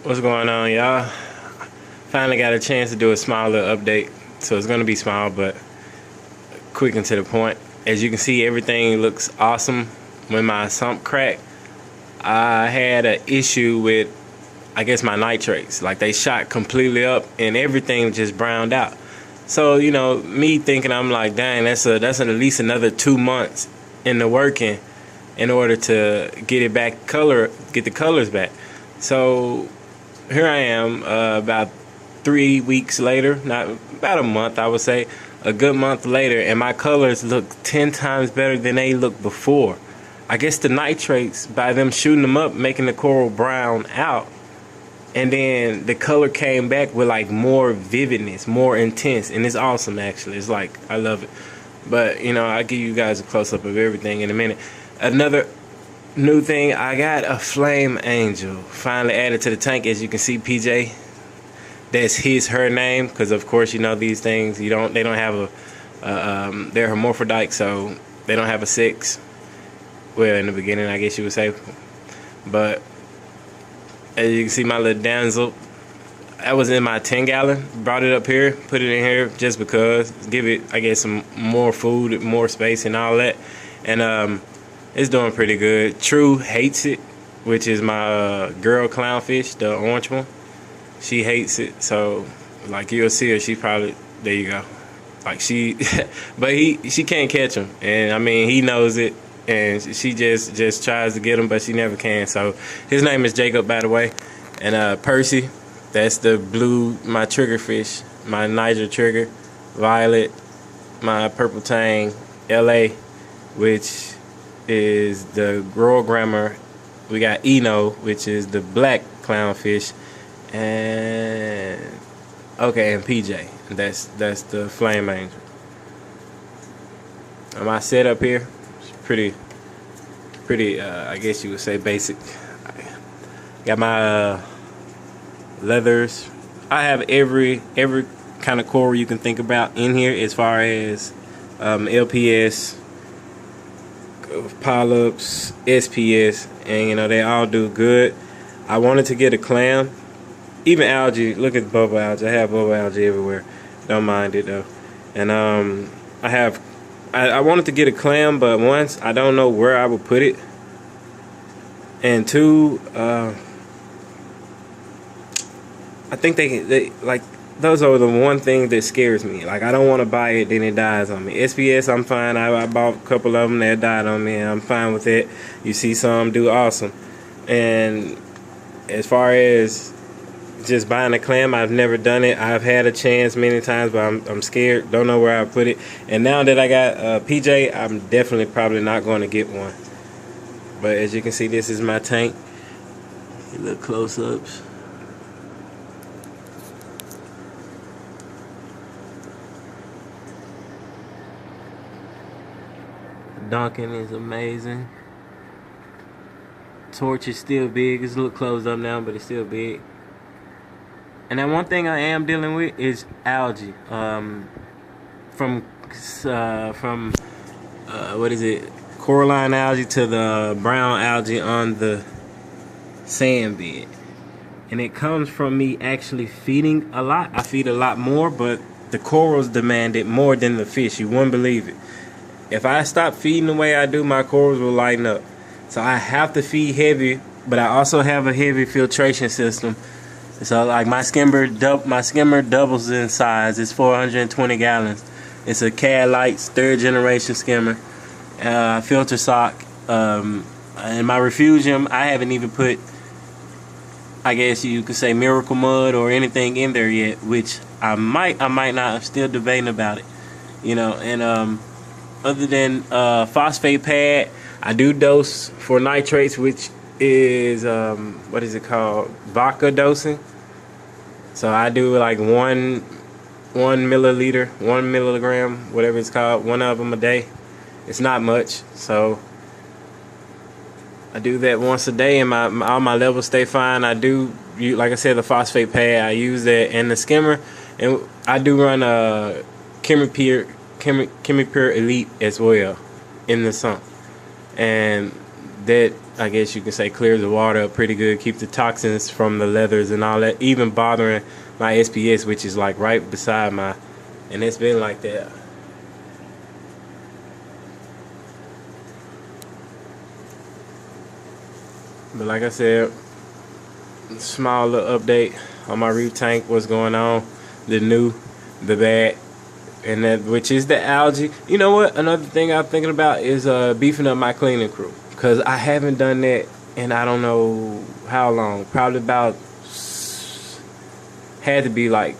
What's going on, y'all? Finally got a chance to do a small little update. So it's gonna be small but quick and to the point. As you can see, everything looks awesome. When my sump cracked, I had an issue with, I guess, my nitrates. Like, they shot completely up and everything just browned out. So, you know, me thinking, I'm like, dang, that's at least another 2 months in the working in order to get it back get the colors back. So here I am, about 3 weeks later, not about a month, I would say, a good month later, and my colors look 10 times better than they looked before. I guess the nitrates, by them shooting them up, making the coral brown out, and then the color came back with like more vividness, more intense, and it's awesome actually. It's like, I love it. But you know, I'll give you guys a close-up of everything in a minute. Another new thing, I got a flame angel finally added to the tank. As you can see, PJ, that's her name, because of course, you know, these things, they don't have they're hermaphrodite, so they don't have a sex. Well, in the beginning, I guess you would say. But as you can see, my little damsel, that was in my 10-gallon. Brought it up here, put it in here just because, give it, I guess, some more food, more space, and all that. And it's doing pretty good. True hates it, which is my girl clownfish, the orange one. She hates it, so like, you'll see her. She probably, there you go. Like, but she can't catch him, and I mean, he knows it, and she just tries to get him, but she never can. So his name is Jacob, by the way. And Percy, that's the blue, my trigger fish, my Niger trigger. Violet, my purple tang. LA, which is the Royal Grammar. We got Eno, which is the black clownfish. And okay, and PJ, that's the flame angel. My setup here is pretty I guess you would say basic. Got my leathers. I have every kind of coral you can think about in here, as far as LPS, polyps, SPS, and you know, they all do good. I wanted to get a clam. Even algae, look at bubble algae. I have bubble algae everywhere. Don't mind it though. And I wanted to get a clam, but once, I don't know where I would put it. And two, I think they like, those are the one thing that scares me. Like, I don't want to buy it, then it dies on me. SPS, I'm fine. I bought a couple of them that died on me, and I'm fine with it. You see some do awesome. And as far as just buying a clam, I've never done it. I've had a chance many times, but I'm scared. Don't know where I put it. And now that I got PJ, I'm definitely probably not going to get one. But as you can see, this is my tank. A little close-ups. Dunking is amazing. Torch is still big. It's a little closed up now, but it's still big. And then one thing I am dealing with is algae. From what is it? Coralline algae to the brown algae on the sand bed. And it comes from me actually feeding a lot. I feed a lot more, but the corals demand it more than the fish. You wouldn't believe it. If I stop feeding the way I do, my corals will lighten up. So I have to feed heavy, but I also have a heavy filtration system. So like, my skimmer doubles in size. It's 420 gallons. It's a CAD Lights 3rd generation skimmer. Filter sock. And my refugium, I haven't even put, I guess you could say, miracle mud or anything in there yet, which I might not. I'm still debating about it. You know, and other than phosphate pad, I do dose for nitrates, which is what is it called? Vodka dosing. So I do like 1 milliliter, 1 milligram, whatever it's called, one of them a day. It's not much, so I do that once a day, and all my levels stay fine. I do, like I said, the phosphate pad, I use that, and the skimmer, and I do run a CoRneR Elite as well in the sump, and that I guess you can say clears the water up pretty good, keep the toxins from the leathers and all that, even bothering my SPS, which is like right beside my, and it's been like that. But like I said, small little update on my reef tank, what's going on, the new, the bad, and that, which is the algae. You know what? Another thing I'm thinking about is beefing up my cleaning crew, because I haven't done that in I don't know how long. Probably about, had to be like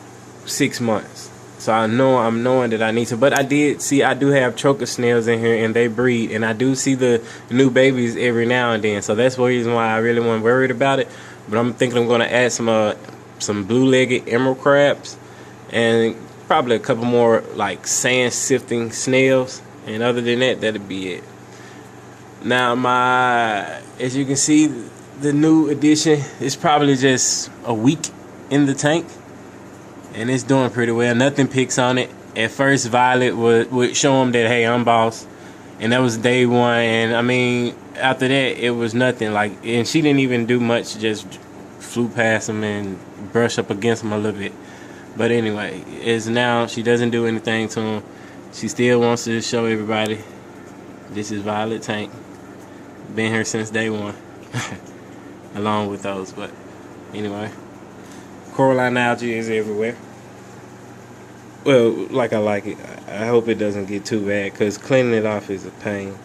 6 months. So I'm knowing that I need to. But I did see, I do have choker snails in here, and they breed, and I do see the new babies every now and then. So that's the reason why I really wasn't worried about it. But I'm thinking I'm gonna add some blue-legged emerald crabs, and probably a couple more like sand sifting snails. And other than that, that'd be it. Now as you can see, the new addition is probably just a week in the tank, and it's doing pretty well. Nothing picks on it. At first, Violet would show them that, hey, I'm boss, and that was day one. And I mean, after that, it was nothing. Like, and she didn't even do much. Just flew past them and brushed up against them a little bit. But anyway, it's now she doesn't do anything to them. She still wants to show everybody this is Violet tank. Been here since day one, along with those. But anyway, coralline algae is everywhere. Well, like I like it. I hope it doesn't get too bad, because cleaning it off is a pain.